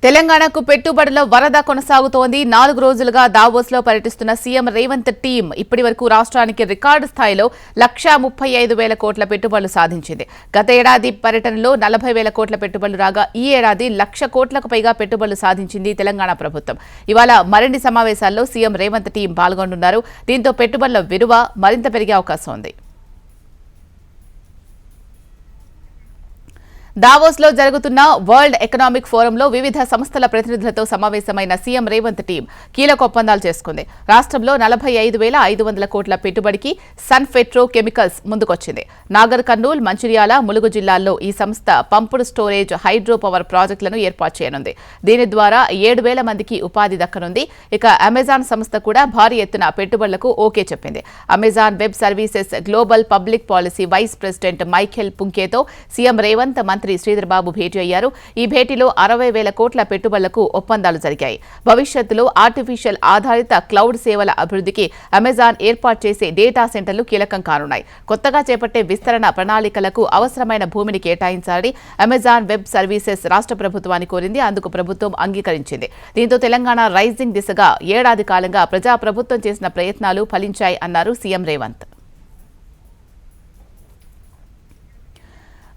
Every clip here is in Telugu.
తెలంగాణకు పెట్టుబడుల వరద కొనసాగుతోంది. 4 రోజులుగా దావోస్లో పర్యటిస్తున్న సీఎం రేవంత్ టీం ఇప్పటివరకు రాష్ట్రానికి రికార్డు స్థాయిలో 1,35,000 కోట్ల పెట్టుబడులు సాధించింది. గత ఏడాది పర్యటనలో 40,000 కోట్ల పెట్టుబడులు రాగా ఈ ఏడాది 1,00,000 కోట్లకు పైగా పెట్టుబడులు సాధించింది తెలంగాణ ప్రభుత్వం. ఇవాళ మరిన్ని సమావేశాల్లో సీఎం రేవంత్ టీం పాల్గొంటున్నారు. దీంతో పెట్టుబడుల విలువ మరింత పెరిగే అవకాశం ఉంది. దావోస్లో జరుగుతున్న వరల్డ్ ఎకనామిక్ ఫోరంలో వివిధ సంస్థల ప్రతినిధులతో సమావేశమైన సీఎం రేవంత్ టీం కీలక ఒప్పందాలు చేసుకుంది. రాష్ట్రంలో 45,500 కోట్ల పెట్టుబడికి సన్ పెట్రో కెమికల్స్ ముందుకొచ్చింది. నాగర్ కర్నూల్, మంచిర్యాల, ములుగు జిల్లాల్లో ఈ సంస్థ పంపుడు స్టోరేజ్ హైడ్రో పవర్ ప్రాజెక్టులను ఏర్పాటు చేయనుంది. దీని ద్వారా 7,000 మందికి ఉపాధి దక్కనుంది. ఇక అమెజాన్ సంస్థ కూడా భారీ ఎత్తున పెట్టుబడులకు ఓకే చెప్పింది. Amazon web services global public policy vice president Michael పుంకేతో సీఎం రేవంత్, మంత్రి శ్రీధర్ బాబు భేటీ అయ్యారు. ఈ భేటీలో 60,000 కోట్ల పెట్టుబడులకు ఒప్పందాలు జరిగాయి. భవిష్యత్తులో ఆర్టిఫిషియల్ ఆధారిత క్లౌడ్ సేవల అభివృద్ధికి అమెజాన్ ఏర్పాటు చేసే డేటా సెంటర్లు కీలకం కానున్నాయి. కొత్తగా చేపట్టే విస్తరణ ప్రణాళికలకు అవసరమైన భూమిని కేటాయించాలని అమెజాన్ వెబ్ సర్వీసెస్ రాష్ట్ర ప్రభుత్వాన్ని కోరింది. అందుకు ప్రభుత్వం అంగీకరించింది. దీంతో తెలంగాణ రైజింగ్ దిశగా ఏడాది కాలంగా ప్రజాప్రభుత్వం చేసిన ప్రయత్నాలు ఫలించాయి అన్నారు సీఎం రేవంత్.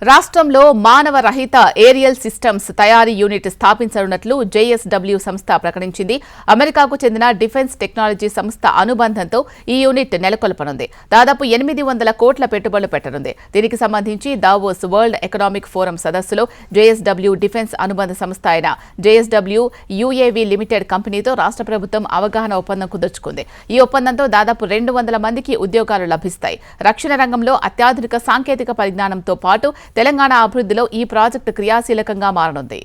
రాష్ట్రంలో మానవ రహిత ఏరియల్ సిస్టమ్స్ తయారీ యూనిట్ స్థాపించనున్నట్లు జేఎస్డబ్ల్యూ సంస్థ ప్రకటించింది. అమెరికాకు చెందిన డిఫెన్స్ టెక్నాలజీ సంస్థ అనుబంధంతో ఈ యూనిట్ నెలకొల్పనుంది. దాదాపు 800 కోట్ల పెట్టుబడులు పెట్టనుంది. దీనికి సంబంధించి దావోస్ వరల్డ్ ఎకనామిక్ ఫోరం సదస్సులో జేఎస్డబ్ల్యూ డిఫెన్స్ అనుబంధ సంస్థ అయిన జేఎస్డబ్ల్యూ యుఏవీ లిమిటెడ్ కంపెనీతో రాష్ట్ర ప్రభుత్వం అవగాహన ఒప్పందం కుదుర్చుకుంది. ఈ ఒప్పందంతో దాదాపు 200 మందికి ఉద్యోగాలు లభిస్తాయి. రక్షణ రంగంలో అత్యాధునిక సాంకేతిక పరిజ్ఞానంతో పాటు తెలంగాణ అభివృద్ధిలో ఈ ప్రాజెక్టు క్రియాశీలకంగా మారనుంది.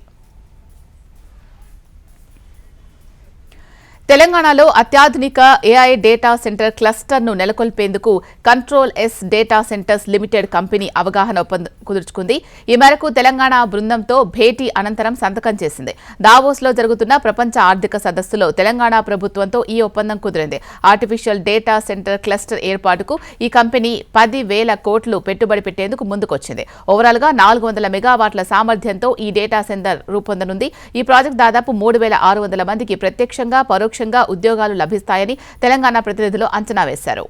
తెలంగాణలో అత్యాధునిక ఏఐ డేటా సెంటర్ క్లస్టర్ను నెలకొల్పేందుకు control S data centres limited company అవగాహన ఒప్పందం కుదుర్చుకుంది. ఈ మేరకు తెలంగాణ బృందంతో భేటీ అనంతరం సంతకం చేసింది. దావోస్లో జరుగుతున్న ప్రపంచ ఆర్థిక సదస్సులో తెలంగాణ ప్రభుత్వంతో ఈ ఒప్పందం కుదిరింది. ఆర్టిఫిషియల్ డేటా సెంటర్ క్లస్టర్ ఏర్పాటుకు ఈ కంపెనీ 10,000 కోట్లు పెట్టుబడి పెట్టేందుకు ముందుకొచ్చింది. ఓవరాల్గా 400 మెగావాట్ల సామర్థ్యంతో ఈ డేటా సెంటర్ రూపొందనుంది. ఈ ప్రాజెక్టు దాదాపు 3,600 మందికి ప్రత్యక్షంగా పరోక్షంగా ఉద్యోగాలు లభిస్తాయని తెలంగాణ ప్రతినిధులు అంచనా వేశారు.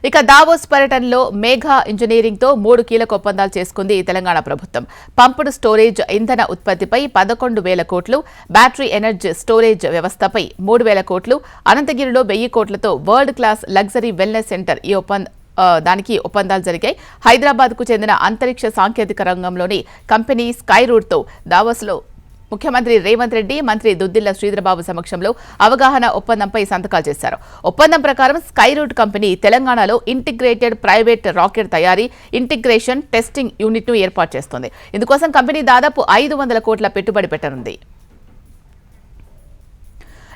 ఇక దావోస్ పర్యటనలో మేఘా ఇంజనీరింగ్ తో 3 కీలక ఒప్పందాలు చేసుకుంది తెలంగాణ ప్రభుత్వం. పంపుడు స్టోరేజ్ ఇంధన ఉత్పత్తిపై 11,000 కోట్లు, బ్యాటరీ ఎనర్జీ స్టోరేజ్ వ్యవస్థపై 3,000 కోట్లు, అనంతగిరిలో 1,000 కోట్లతో world class luxury wellness centre దానికి ఒప్పందాలు జరిగాయి. హైదరాబాద్కు చెందిన అంతరిక్ష సాంకేతిక రంగంలోని కంపెనీ స్కై రూట్తో దావోస్లో ముఖ్యమంత్రి రేవంత్ రెడ్డి, మంత్రి దుద్దిళ్ల శ్రీధర్ బాబు సమక్షంలో అవగాహన ఒప్పందంపై సంతకాలు చేశారు. ఒప్పందం ప్రకారం స్కై రూట్ కంపెనీ తెలంగాణలో ఇంటిగ్రేటెడ్ ప్రైవేట్ రాకెట్ తయారీ, ఇంటిగ్రేషన్, టెస్టింగ్ యూనిట్ను ఏర్పాటు చేస్తోంది. ఇందుకోసం కంపెనీ దాదాపు 500 కోట్ల పెట్టుబడి పెట్టనుంది.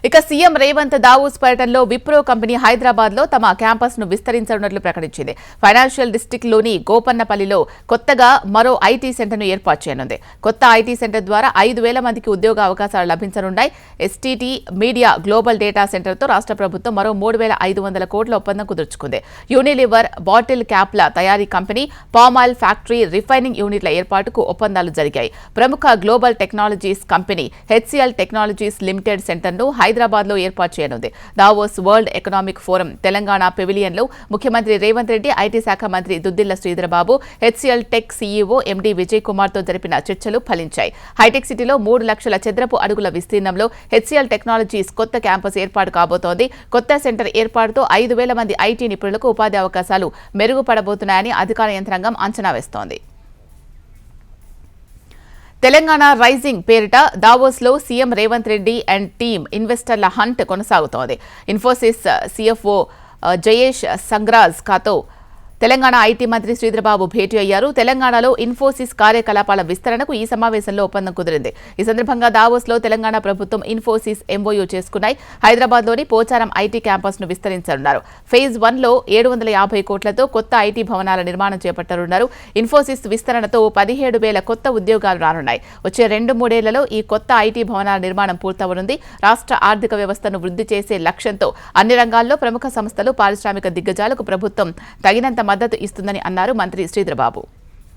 ఇక సీఎం రేవంత్ దావోస్ పర్యటనలో విప్రో కంపెనీ హైదరాబాద్లో తమ క్యాంపస్ను విస్తరించనున్నట్లు ప్రకటించింది. ఫైనాన్షియల్ డిస్టిక్లోని గోపన్నపల్లిలో కొత్తగా మరో ఐటీ సెంటర్ను ఏర్పాటు చేయనుంది. కొత్త ఐటీ సెంటర్ ద్వారా 5,000 మందికి ఉద్యోగ అవకాశాలు లభించనున్నాయి. ఎస్టీటీ మీడియా గ్లోబల్ డేటా సెంటర్తో రాష్ట్ర ప్రభుత్వం మరో 3,500 కోట్ల ఒప్పందం కుదుర్చుకుంది. యూనిలివర్ బాటిల్ క్యాప్ల తయారీ కంపెనీ, పామాయిల్ ఫ్యాక్టరీ, రిఫైనింగ్ యూనిట్ల ఏర్పాటుకు ఒప్పందాలు జరిగాయి. ప్రముఖ global technologies company HCL technologies limited సెంటర్ను హైదరాబాద్లో ఏర్పాటు చేయనుంది. Davos world economic forum Telangana పెవిలియన్లో ముఖ్యమంత్రి రేవంత్ రెడ్డి, ఐటీ శాఖ మంత్రి Duddilla Sridhar Babu, HCL tech CEO MD Vijay కుమార్తో జరిపిన చర్చలు ఫలించాయి. హైటెక్ సిటీలో 3 లక్షల చదరపు అడుగుల విస్తీర్ణంలో హెచ్సిఎల్ టెక్నాలజీస్ కొత్త క్యాంపస్ ఏర్పాటు కాబోతోంది. కొత్త సెంటర్ ఏర్పాటుతో 5,000 మంది ఐటీ నిపుణులకు ఉపాధి అవకాశాలు మెరుగుపడబోతున్నాయని అధికార యంత్రాంగం అంచనా వేస్తోంది. తెలంగాణ రైజింగ్ పేరిట దావోస్లో CM Revanth Reddy and team ఇన్వెస్టర్ల హంట్ కొనసాగుతోంది. ఇన్ఫోసిస్ సీఎఫ్ఓ జయేష్ సంగ్రాజ్ కాతో తెలంగాణ ఐటీ మంత్రి శ్రీధర్ బాబు భేటీ అయ్యారు. తెలంగాణలో ఇన్ఫోసిస్ కార్యకలాపాల విస్తరణకు ఈ సమావేశంలో ఒప్పందం కుదిరింది. ఈ సందర్భంగా దావోస్లో తెలంగాణ ప్రభుత్వం, ఇన్ఫోసిస్ ఎంఓయూ చేసుకున్నాయి. హైదరాబాద్లోని పోచారం ఐటీ క్యాంపస్ను విస్తరించనున్నారు. ఫేజ్ 1లో 750 కోట్లతో కొత్త ఐటీ భవనాల నిర్మాణం చేపట్టనున్నారు. ఇన్ఫోసిస్ విస్తరణతో 17,000 కొత్త ఉద్యోగాలు రానున్నాయి. వచ్చే 2-3 ఏళ్లలో ఈ కొత్త ఐటీ భవనాల నిర్మాణం పూర్తవనుంది. రాష్ట్ర ఆర్థిక వ్యవస్థను వృద్ధి చేసే లక్ష్యంతో అన్ని రంగాల్లో ప్రముఖ సంస్థలు, పారిశ్రామిక దిగ్గజాలకు ప్రభుత్వం తగినంత మద్దతు ఇస్తుందని అన్నారు మంత్రి శ్రీధర్ బాబు.